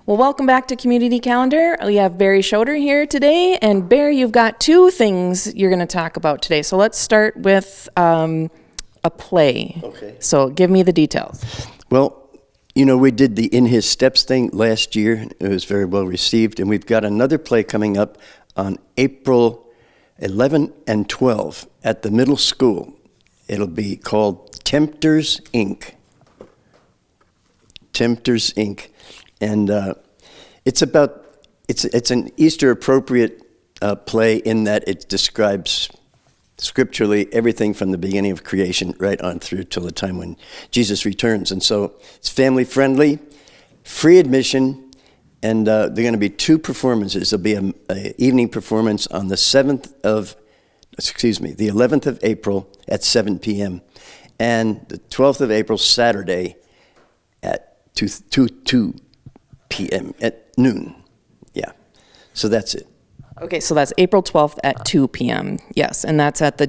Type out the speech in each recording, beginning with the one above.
Well, welcome back to Community Calendar. We have Barry Schroeder here today, and Barry, you've got two things you're going to talk about today. So let's start with a play. Okay. So give me the details. Well, we did the In His Steps thing last year. It was very well received, and we've got another play coming up on April 11 and 12 at the middle school. It'll be called Tempters, Inc. Tempters, Inc. And it's an Easter appropriate play in that it describes scripturally everything from the beginning of creation right on through till the time when Jesus returns. And so it's family friendly, free admission, and there are going to be two performances. There'll be a evening performance on the 11th of April at 7 p.m. and the 12th of April, Saturday at 2 p.m. at noon. Yeah. So that's it. Okay, so that's April 12th at 2 p.m. Yes, and that's at the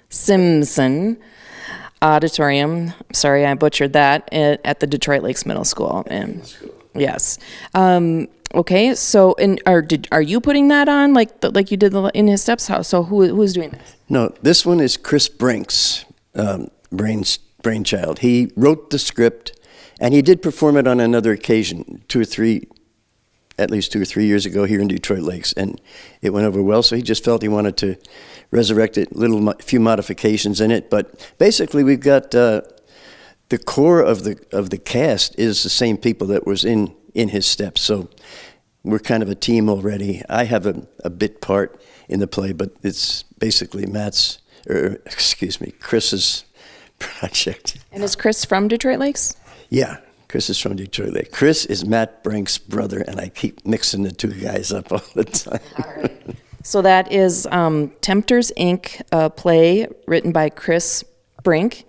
Simpson Auditorium. Sorry, I butchered that, at the Detroit Lakes Middle School. And yes. Okay, so are you putting that on like you did In His Steps house? So who's doing this? No, this one is Chris Brink's brainchild. He wrote the script, and he did perform it on another occasion, at least 2 or 3 years ago here in Detroit Lakes, and it went over well. So he just felt he wanted to resurrect it, few modifications in it. But basically, we've got the core of the cast is the same people that was in His Steps. So we're kind of a team already. I have a bit part in the play, but it's basically Chris's project. And is Chris from Detroit Lakes? Yeah, Chris is from Detroit Lakes. Chris is Matt Brink's brother, and I keep mixing the two guys up all the time. All right. So that is Tempters, Inc., a play written by Chris Brink.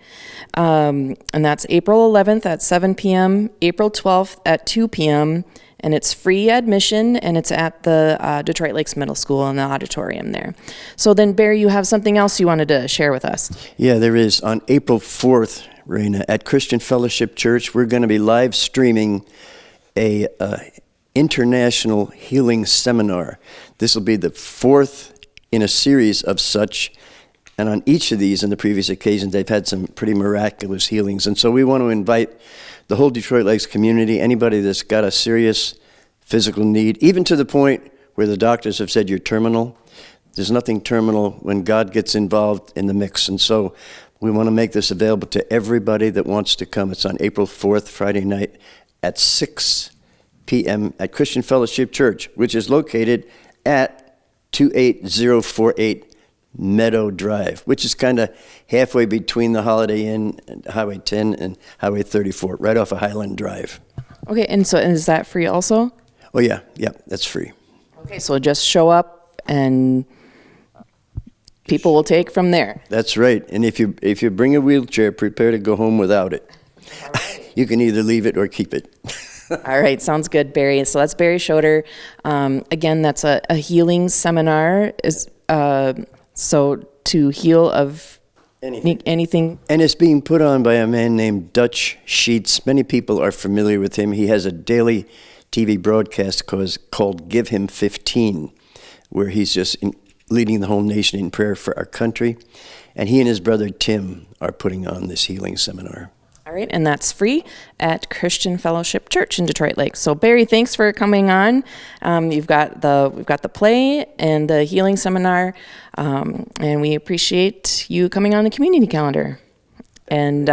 And that's April 11th at 7 p.m., April 12th at 2 p.m., and it's free admission, and it's at the Detroit Lakes Middle School in the auditorium there. So then, Barry, you have something else you wanted to share with us. Yeah, there is. On April 4th, Raina, at Christian Fellowship Church, we're going to be live streaming a international healing seminar. This will be the fourth in a series of such, and on each of these, in the previous occasions, they've had some pretty miraculous healings. And so we want to invite the whole Detroit Lakes community, anybody that's got a serious physical need, even to the point where the doctors have said you're terminal. There's nothing terminal when God gets involved in the mix. And so we want to make this available to everybody that wants to come. It's on April 4th, Friday night at 6 p.m. at Christian Fellowship Church, which is located at 28048 Meadow Drive, which is kind of halfway between the Holiday Inn and Highway 10 and Highway 34, right off of Highland Drive. Okay, and so is that free also? Oh, yeah, that's free. Okay, so just show up and people will take from there. That's right. And if you bring a wheelchair, prepare to go home without it. Right. You can either leave it or keep it. All right, sounds good, Barry. So that's Barry Schroeder. Again, that's a healing seminar. So to heal of anything. And it's being put on by a man named Dutch Sheets. Many people are familiar with him. He has a daily TV broadcast called Give Him 15, where he's just leading the whole nation in prayer for our country. And he and his brother Tim are putting on this healing seminar. All right, and that's free at Christian Fellowship Church in Detroit Lakes. So Barry, thanks for coming on. We've got the play and the healing seminar, and we appreciate you coming on the community calendar. And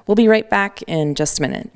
we'll be right back in just a minute.